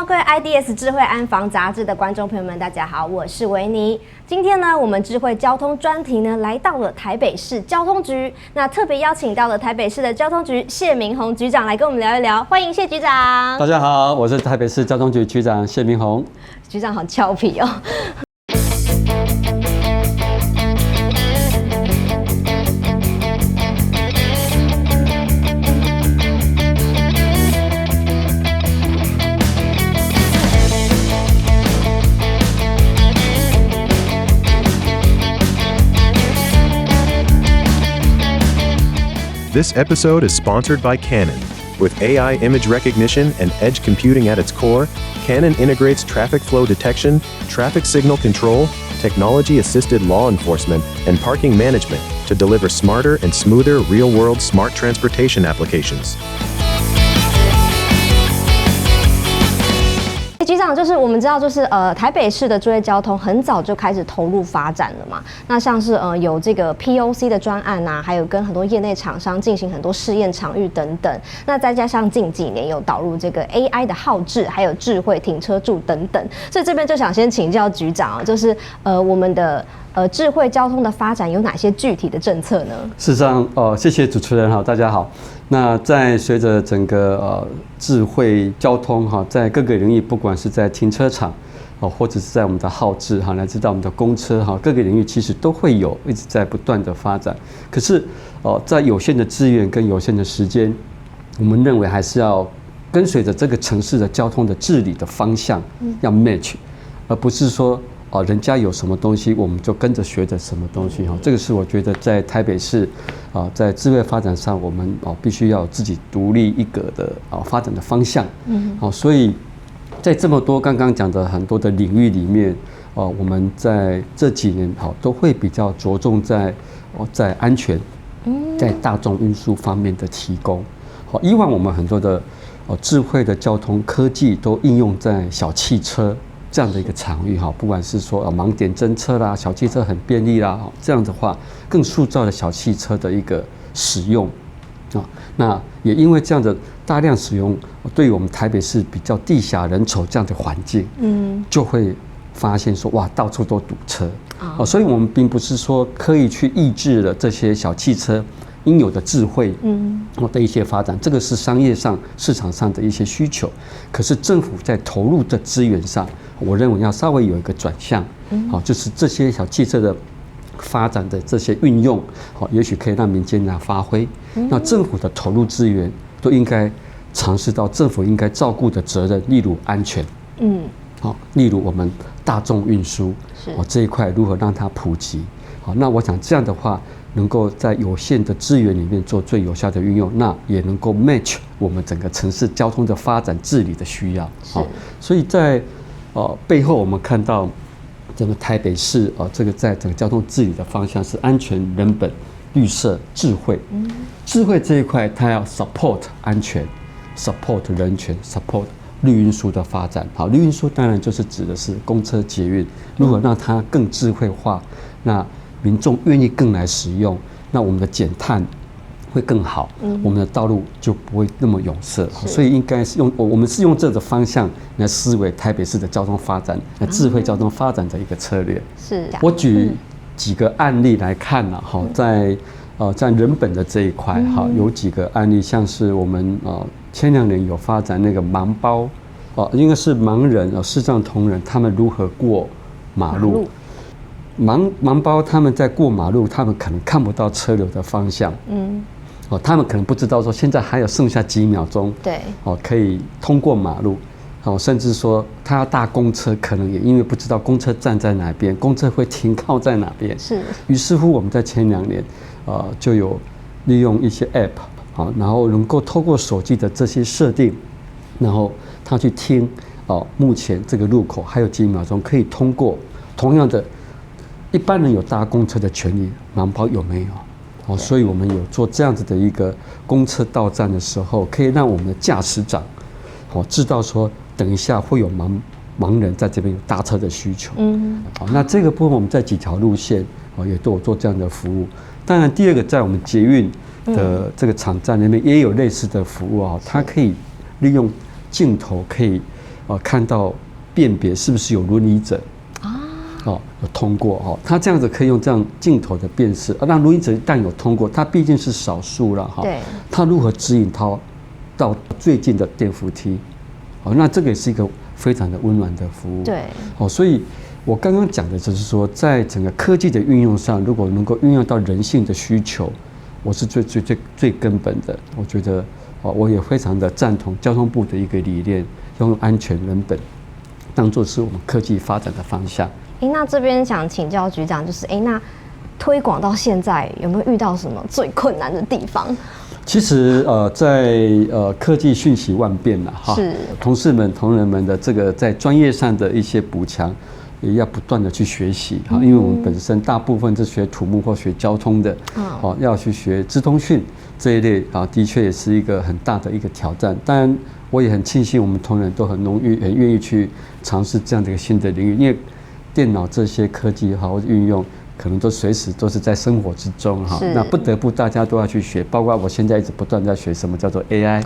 Hello， 各位 IDS 智慧安防杂志的观众朋友们，大家好，我是维尼。今天呢，我们智慧交通专题呢来到了台北市交通局，那特别邀请到了台北市的交通局谢明宏局长来跟我们聊一聊，欢迎谢局长。大家好，我是台北市交通局局长谢明宏。局长好俏皮哦。This episode is sponsored by Canon. With AI image recognition and edge computing at its core, Canon integrates traffic flow detection, traffic signal control, technology-assisted law enforcement, and parking management to deliver smarter and smoother real-world smart transportation applications. 局长，就是我们知道，就是台北市的智慧交通很早就开始投入发展了嘛。那像是有这个 POC 的专案啊，还有跟很多业内厂商进行很多试验场域等等。那再加上近几年有导入这个 AI 的号志，还有智慧停车柱等等。所以这边就想先请教局长，就是我们的智慧交通的发展有哪些具体的政策呢？事实上，谢谢主持人，好，大家好。那在随着整个智慧交通哈，在各个领域，不管是在停车场或者是在我们的号志哈，乃至到我们的公车哈，各个领域其实都会有一直在不断的发展。可是在有限的资源跟有限的时间，我们认为还是要跟随着这个城市的交通的治理的方向要 match， 而不是说人家有什么东西，我们就跟着学着什么东西哈。这个是我觉得在台北市在智慧发展上，我们必须要自己独立一格的发展的方向。所以在这么多刚刚讲的很多的领域里面，我们在这几年都会比较着重在安全，在大众运输方面的提供。以往我们很多的智慧的交通科技都应用在小汽车这样的一个场域哈，不管是说盲点侦测啦，小汽车很便利啦，这样的话更塑造了小汽车的一个使用啊。那也因为这样的大量使用，对于我们台北市比较地狭人稠这样的环境，就会发现说哇，到处都堵车所以我们并不是说刻意去抑制了这些小汽车应有的智慧的一些发展，这个是商业上市场上的一些需求。可是政府在投入的资源上，我认为要稍微有一个转向，就是这些小汽车的发展的这些运用，也许可以让民间来发挥。那政府的投入资源都应该尝试到政府应该照顾的责任，例如安全，例如我们大众运输这一块如何让它普及。那我想这样的话，能够在有限的资源里面做最有效的运用，那也能够 match 我们整个城市交通的发展治理的需要。所以在背后我们看到整个台北市这个在整个交通治理的方向是安全、人本、绿色、智慧。智慧这一块，它要 support 安全、support 人权、support 绿运输的发展。绿运输当然就是指的是公车、捷运，如何让它更智慧化，那民众愿意更来使用，那我们的减碳会更好，我们的道路就不会那么拥塞。所以应该是我们是用这个方向来思维台北市的交通发展，智慧交通发展的一个策略。我举几个案例来看在人本的这一块有几个案例，像是我们前2年有发展那个盲包，应该是盲人视障同仁他们如何过马路。盲包他们在过马路，他们可能看不到车流的方向，他们可能不知道说现在还有剩下几秒钟，可以通过马路，甚至说他要搭公车，可能也因为不知道公车站在哪边，公车会停靠在哪边，于是乎我们在前2年，就有利用一些 app，然后能够透过手机的这些设定，然后他去听，目前这个路口还有几秒钟可以通过，同样的。一般人有搭公车的权利，盲包有没有？所以我们有做这样子的一个公车到站的时候，可以让我们的驾驶长，知道说等一下会有盲人在这边有搭车的需求。那这个部分我们在几条路线也都有做这样的服务。当然，第二个在我们捷运的这个场站那边也有类似的服务它可以利用镜头可以看到辨别是不是有轮椅者有通过它这样子可以用这样镜头的辨识，让轮椅者一旦有通过，它毕竟是少数了对，它如何指引他到最近的电扶梯？那这个也是一个非常的温暖的服务。对，所以我刚刚讲的就是说，在整个科技的运用上，如果能够运用到人性的需求，我是最根本的。我觉得我也非常的赞同交通部的一个理念，要用安全人本当做是我们科技发展的方向。那这边想请教局长，就是那推广到现在有没有遇到什么最困难的地方？其实在科技瞬息万变了是同事们同仁们的这个在专业上的一些补强，也要不断的去学习因为我们本身大部分是学土木或学交通的，要去学资通讯这一类的确也是一个很大的一个挑战。当然，我也很庆幸我们同仁都很愿意去尝试这样的一个新的领域，因为电脑这些科技或者运用，可能都随时都是在生活之中那不得不大家都要去学，包括我现在一直不断在学什么叫做 AI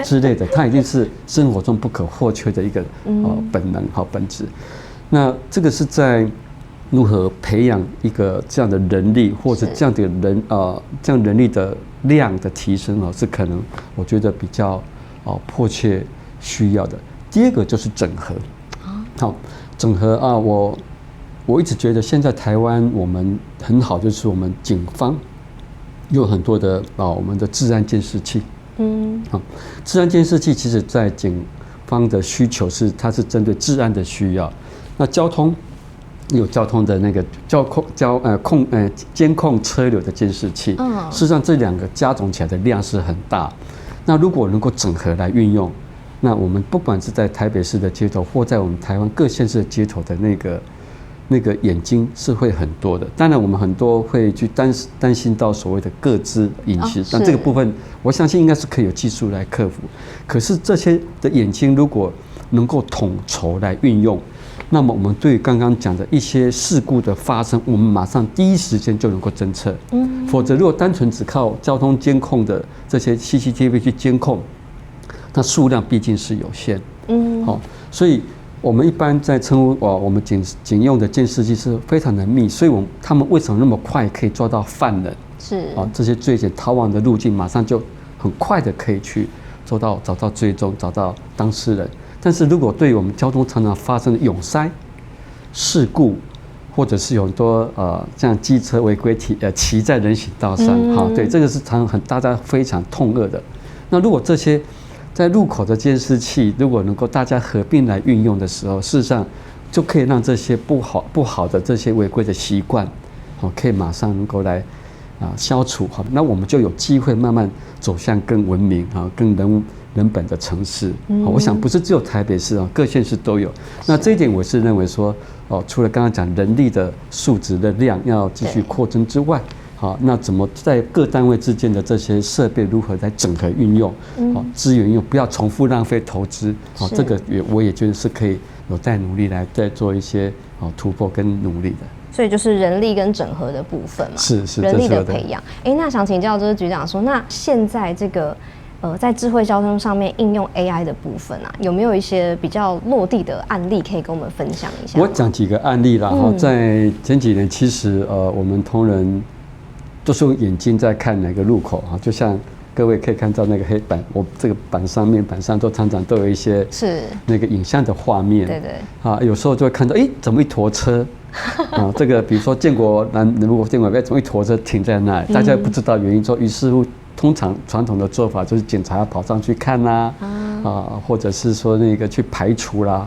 之类的，它一定是生活中不可或缺的一个本能本质。那这个是在如何培养一个这样的人力，或者这样的这样人力的量的提升是可能我觉得比较迫切需要的。第二个就是整合，整合我一直觉得现在台湾我们很好，就是我们警方有很多的我们的治安监视器，治安监视器其实在警方的需求它是针对治安的需要。那交通有交通的那个监控车流的监视器，事实上这两个加总起来的量是很大。那如果能够整合来运用，那我们不管是在台北市的街头，或在我们台湾各县市的街头的那个眼睛是会很多的。当然，我们很多会去担心到所谓的个资隐私，但这个部分我相信应该是可以有技术来克服。可是这些的眼睛如果能够统筹来运用，那么我们对刚刚讲的一些事故的发生，我们马上第一时间就能够侦测。否则如果单纯只靠交通监控的这些 CCTV 去监控，那数量毕竟是有限。所以我们一般在称呼我们警用的监视器是非常的密，所以他们为什么那么快可以抓到犯人？是这些罪嫌逃亡的路径，马上就很快的可以去找到追踪，找到当事人。但是如果对于我们交通常常发生的拥塞事故，或者是有很多像机车违规骑在人行道上，对，这个是大家非常痛恶的。那如果这些在路口的监视器，如果能够大家合并来运用的时候，事实上就可以让这些不好的这些违规的习惯，可以马上能够来消除。那我们就有机会慢慢走向更文明更人本的城市。我想不是只有台北市各县市都有。那这一点我是认为说，除了刚刚讲人力的素质的量要继续扩增之外，那怎么在各单位之间的这些设备如何来整合运用，资源运用，不要重复浪费投资，这个我也觉得是可以有待努力来再做一些突破跟努力的。所以就是人力跟整合的部分嘛，是人力的培养。那想请教就是局长说，那现在这个在智慧交通上面应用 AI 的部分有没有一些比较落地的案例可以跟我们分享一下？我讲几个案例啦。在前几年，其实我们同仁都是用眼睛在看哪个路口就像各位可以看到那个黑板，我这个面板上都常常都有一些那个影像的画面。对。有时候就会看到，怎么一坨车？这个比如说建国北怎么一坨车停在那里，大家不知道原因，于是乎通常传统的做法就是警察要跑上去看或者是说那个去排除啦。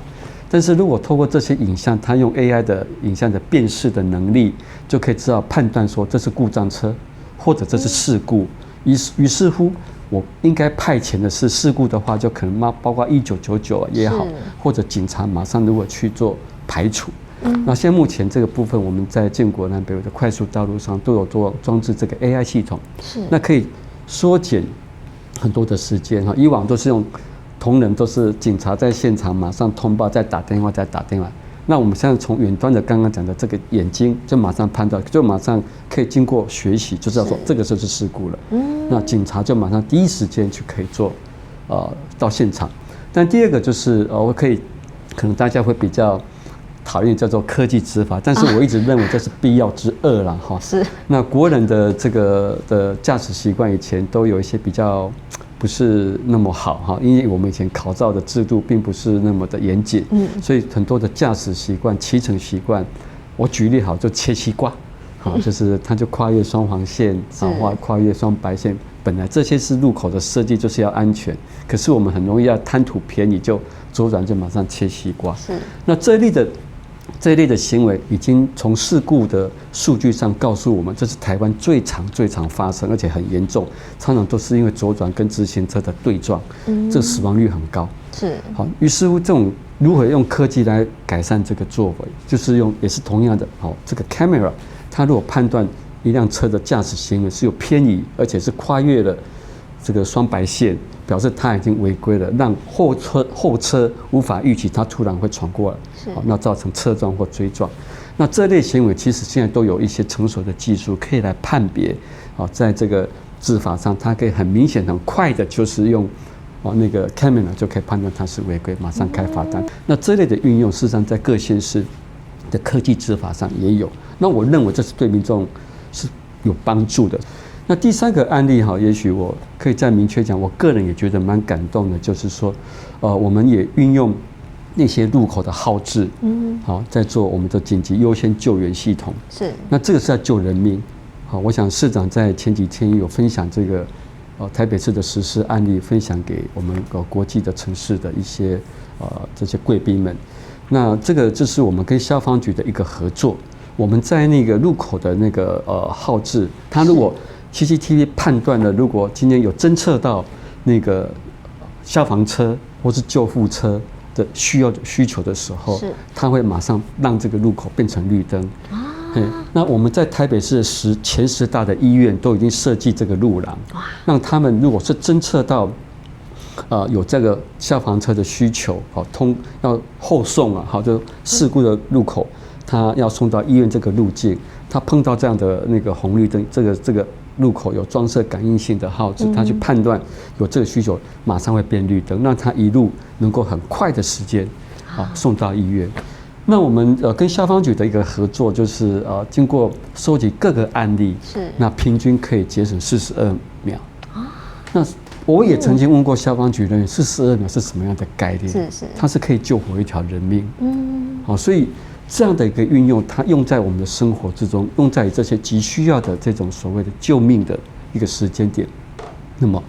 但是如果透过这些影像，它用 AI 的影像的辨识的能力，就可以知道判断说这是故障车，或者这是事故。于是乎，我应该派遣的是事故的话，就可能包括1999也好，或者警察马上如果去做排除。那现在目前这个部分，我们在建国南北的快速道路上都有装置这个 AI 系统，那可以缩减很多的时间。以往都是用同仁，都是警察在现场马上通报，再打电话。那我们现在从远端的刚刚讲的这个眼睛就马上判断，就马上可以经过学习就知道说这个就是事故了。那警察就马上第一时间去可以做到现场。但第二个就是我可能大家会比较讨厌叫做科技执法，但是我一直认为这是必要之恶啦哈。是。那国人的这个的驾驶习惯以前都有一些比较不是那么好哈，因为我们以前考照的制度并不是那么的严谨，所以很多的驾驶习惯、骑乘习惯，我举例好就切西瓜，好就是它就跨越双黄线，跨越双白线。本来这些是路口的设计，就是要安全，可是我们很容易要贪图便宜，就左转就马上切西瓜。是，那这一类的行为，已经从事故的数据上告诉我们，这是台湾最常发生，而且很严重，常常都是因为左转跟直行车的对撞，这死亡率很高。是，好，于是乎这种如何用科技来改善这个作为，就是也是同样的，这个 camera， 它如果判断一辆车的驾驶行为是有偏移，而且是跨越了这个双白线，表示它已经违规了，让后车无法预期它突然会闯过来，那造成侧撞或追撞。那这类行为其实现在都有一些成熟的技术可以来判别，在这个执法上，它可以很明显、很快的，就是用那个 camera 就可以判断它是违规，马上开罚单。那这类的运用，事实上在各县市的科技执法上也有。那我认为这是对民众是有帮助的。那第三个案例也许我可以再明确讲，我个人也觉得蛮感动的，就是说，我们也运用那些路口的号志，在做我们的紧急优先救援系统。是，那这个是在救人命。好，我想市长在前几天有分享这个台北市的实施案例，分享给我们国际的城市的一些这些贵宾们。那这个就是我们跟消防局的一个合作。我们在那个路口的那个号志，它如果 CCTV 判断了，如果今天有侦测到那个消防车或是救护车的需求的时候，它会马上让这个路口变成绿灯。那我们在台北市前10大的医院都已经设计这个路廊，让他们如果是侦测到有这个消防车的需求，要后送就事故的路口，他要送到医院这个路径，他碰到这样的那个红绿灯，这个路口有装设感应性的号志，他去判断有这个需求，马上会变绿灯，让他一路能够很快的时间送到医院。那我们跟消防局的一个合作，就是经过收集各个案例，那平均可以节省42秒。那我也曾经问过消防局人员，42秒是什么样的概念？它是可以救活一条人命。所以这样的一个运用，它用在我们的生活之中，用在这些急需要的这种所谓的救命的一个时间点。那么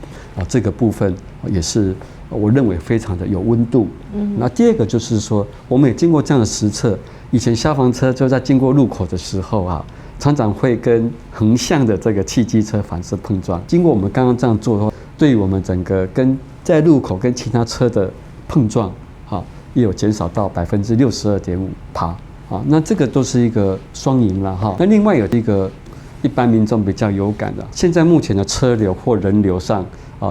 这个部分也是我认为非常的有温度。那第二个就是说，我们也经过这样的实测，以前消防车就在经过路口的时候常常会跟横向的这个汽机车反射碰撞。经过我们刚刚这样做的话，对于我们整个在路口跟其他车的碰撞也有减少到62.5%。那这个都是一个双赢了那另外有一个一般民众比较有感的，现在目前的车流或人流上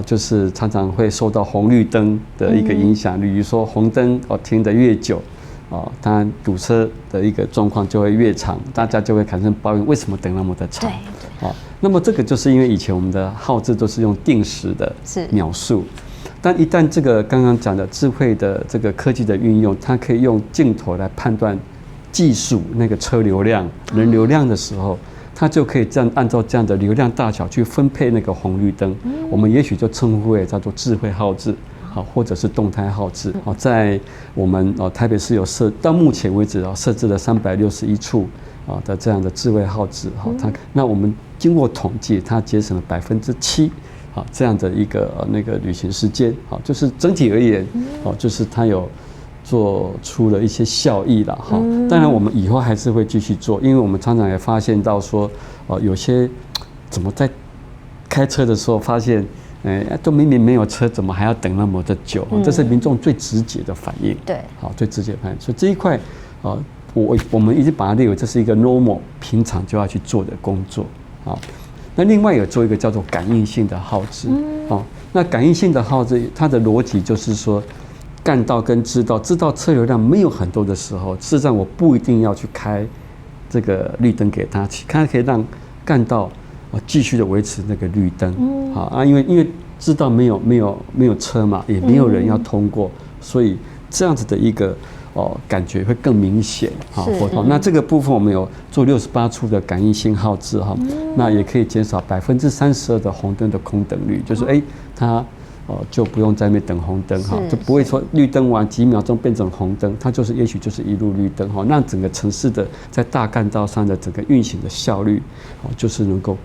就是常常会受到红绿灯的一个影响，比如说红灯停得越久当然堵车的一个状况就会越长，大家就会产生抱怨，为什么等那么的长？那么这个就是因为以前我们的号志都是用定时的秒数，但一旦这个刚刚讲的智慧的这个科技的运用，它可以用镜头来判断技术那个车流量、人流量的时候，它就可以按照这样的流量大小去分配那个红绿灯。我们也许就称呼为叫做智慧号志，或者是动态号志。在我们台北市有到目前为止设置了361处的这样的智慧号志。那我们经过统计，它节省了7%这样的一个那个旅行时间。就是整体而言，就是它有做出了一些效益了当然我们以后还是会继续做，因为我们常常也发现到说有些怎么在开车的时候发现都明明没有车，怎么还要等那么的久？这是民众最直接的反应。对，最直接的反应。所以这一块我们已经把它列为这是一个 normal 平常就要去做的工作。那另外有做一个叫做感应性的号志。那感应性的号志，它的逻辑就是说，干道跟知道车流量没有很多的时候，事实上我不一定要去开这个绿灯给它，它可以让干道继续的维持那个绿灯。因为知道没有车嘛，也没有人要通过，所以这样子的一个感觉会更明显哈。那这个部分我们有做68处的感应信号字哈，那也可以减少32%的红灯的空等率，就是它就不用在那边等红灯哈，就不会说绿灯完几秒钟变成红灯，它也许就是一路绿灯哈，让整个城市的在大干道上的整个运行的效率就是能够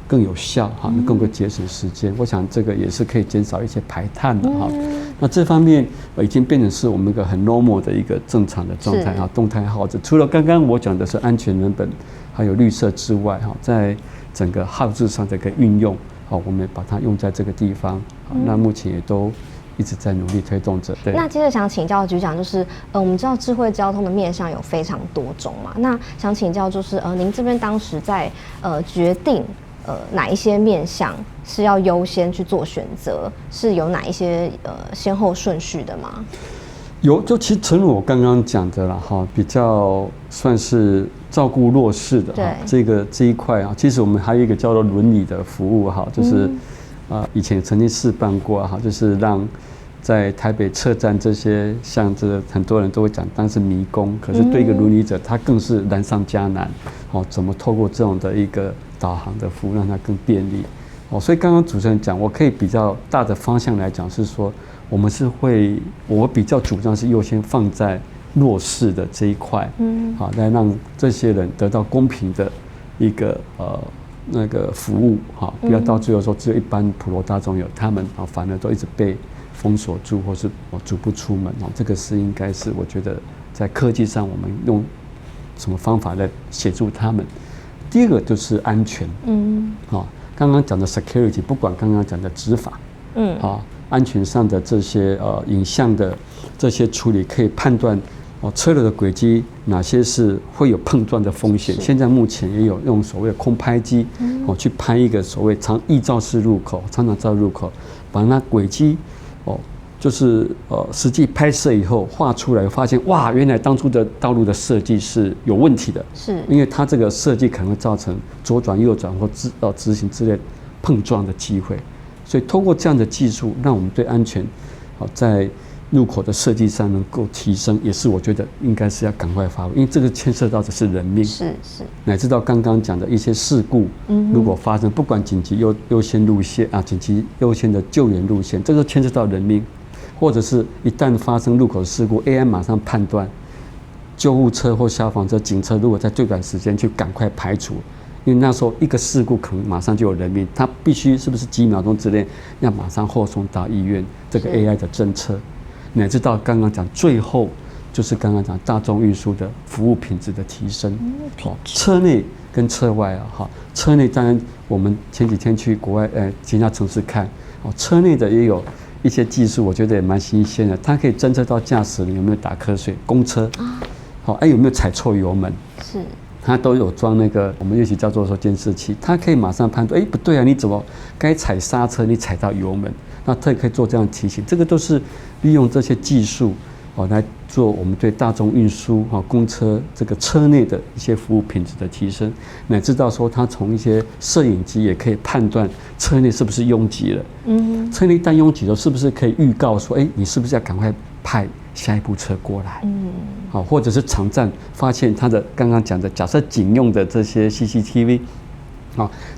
更有效哈，更够节省时间。我想这个也是可以减少一些排碳的哈。那这方面已经变成是我们一个很 normal 的一个正常的状态哈。动态耗资除了刚刚我讲的是安全人本还有绿色之外哈，在整个耗资上的一个运用我们把它用在这个地方。那目前也都一直在努力推动着。对。那接着想请教局长，就是我们知道智慧交通的面向有非常多种嘛，那想请教就是您这边当时在决定哪一些面向是要优先去做选择，是有哪一些先后顺序的吗？有，就其实诚如我刚刚讲的啦哈，比较算是照顾弱势的哈，这一块啊，其实我们还有一个叫做伦理的服务哈，就是以前曾经试办过哈，就是让在台北车站这些像这很多人都会讲当是迷宫，可是对一个轮椅者他更是难上加难怎么透过这种的一个导航的服务让它更便利所以刚刚主持人讲，我可以比较大的方向来讲是说，我比较主张是优先放在弱势的这一块，来让这些人得到公平的一个那个服务不要到最后说只有一般普罗大众有，他们反而都一直被封锁住，或是足不出门这个是应该是我觉得在科技上我们用什么方法来协助他们。第二个就是安全，刚刚讲的 security， 不管刚刚讲的执法，安全上的这些影像的这些处理，可以判断车流的轨迹哪些是会有碰撞的风险。现在目前也有用所谓的空拍机去拍一个所谓异照式入口、长照入口，把那轨迹就是实际拍摄以后画出来，发现哇，原来当初的道路的设计是有问题的，因为它这个设计可能会造成左转、右转或直行之类碰撞的机会。所以通过这样的技术，让我们对安全在入口的设计上能够提升，也是我觉得应该是要赶快发挥，因为这个牵涉到的是人命，乃至到刚刚讲的一些事故，如果发生，不管紧急优先路线紧急优先的救援路线，这个牵涉到人命，或者是一旦发生路口事故 ，AI 马上判断救护车或消防车、警车如果在最短时间去赶快排除。因为那时候一个事故可能马上就有人命，他必须是不是几秒钟之内要马上后送到医院，这个 AI 的侦测，乃至到刚刚讲最后就是刚刚讲大众运输的服务品质的提升，车内跟车外车内当然我们前几天去国外其他城市看车内的也有一些技术，我觉得也蛮新鲜的，它可以侦测到驾驶人有没有打瞌睡，公车有没有踩错油门，它都有装那个我们也许叫做说监视器，它可以马上判断，不对啊，你怎么该踩刹车，你踩到油门，那它也可以做这样提醒。这个都是利用这些技术来做我们对大众运输公车这个车内的一些服务品质的提升，乃至到说它从一些摄影机也可以判断车内是不是拥挤了，车内一旦拥挤了，是不是可以预告说，你是不是要赶快派下一部车过来，或者是场站发现他的刚刚讲的，假设警用的这些 CCTV，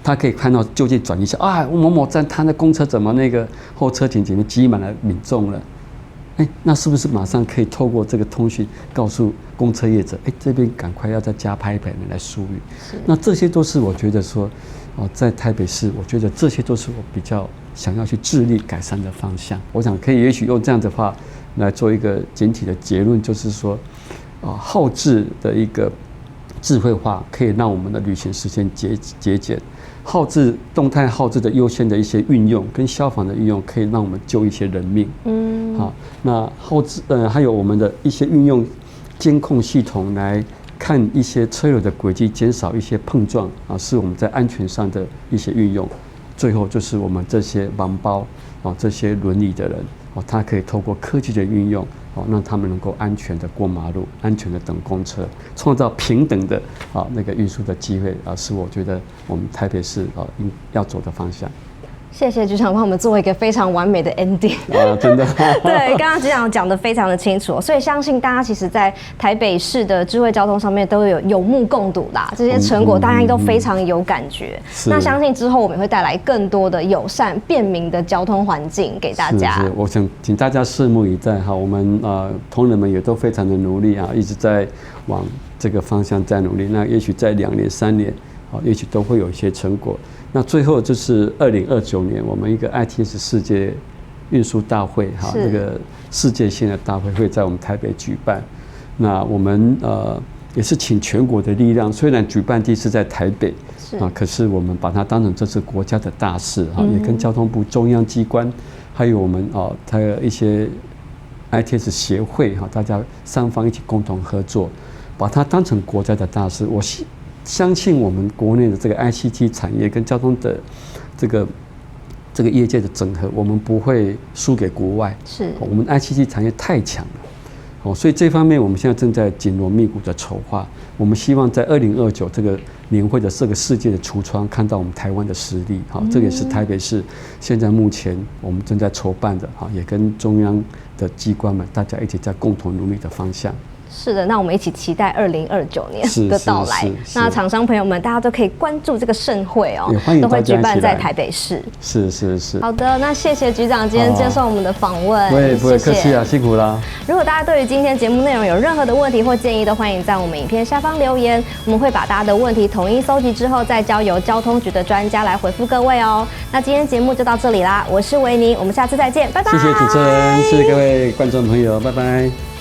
他可以看到就近转移一下某某站他的公车怎么那个后车亭里面挤满了民众了，那是不是马上可以透过这个通讯告诉公车业者，这边赶快要再加拍一排人来疏运。那这些都是我觉得说，在台北市，我觉得这些都是我比较想要去致力改善的方向。我想可以也许用这样的话来做一个简体的结论，就是说，后置的一个智慧化可以让我们的旅行时间节俭，动态后置的优先的一些运用跟消防的运用，可以让我们救一些人命。那后置还有我们的一些运用监控系统来看一些车流的轨迹，减少一些碰撞是我们在安全上的一些运用。最后就是我们这些盲包这些轮椅的人他可以透过科技的运用让他们能够安全的过马路，安全的等公车，创造平等的那个运输的机会是我觉得我们台北市要走的方向。谢谢局长帮我们做一个非常完美的 ending 啊，真的。对，刚刚局长讲得非常的清楚，所以相信大家其实在台北市的智慧交通上面都有目共睹啦，这些成果大家都非常有感觉。那相信之后我们也会带来更多的友善便民的交通环境给大家。是，我想请大家拭目以待哈，我们同仁们也都非常的努力啊，一直在往这个方向在努力。那也许在2年3年，也许都会有一些成果。那最后就是2029年，我们一个 ITS 世界运输大会哈，这个世界性的大会会在我们台北举办。那我们也是请全国的力量，虽然举办地是在台北可是我们把它当成这是国家的大事哈，也跟交通部中央机关，还有我们还有一些 ITS 协会哈，大家3方一起共同合作，把它当成国家的大事。我相信我们国内的这个 ICT 产业跟交通的这个业界的整合，我们不会输给国外。是，我们 ICT 产业太强了，所以这方面我们现在正在紧锣密鼓的筹划。我们希望在2029这个年会的这个世界的橱窗，看到我们台湾的实力。这个也是台北市现在目前我们正在筹办的，也跟中央的机关们大家一起在共同努力的方向。是的，那我们一起期待2029年的到来。那厂商朋友们，大家都可以关注这个盛会哦，都会举办在台北市。是。好的，那谢谢局长今天接受我们的访问。不会客气啊，辛苦啦。如果大家对于今天节目内容有任何的问题或建议，都欢迎在我们影片下方留言，我们会把大家的问题统一搜集之后，再交由交通局的专家来回复各位哦。那今天节目就到这里啦，我是维尼，我们下次再见，拜拜。谢谢主持人，谢谢各位观众朋友，拜拜。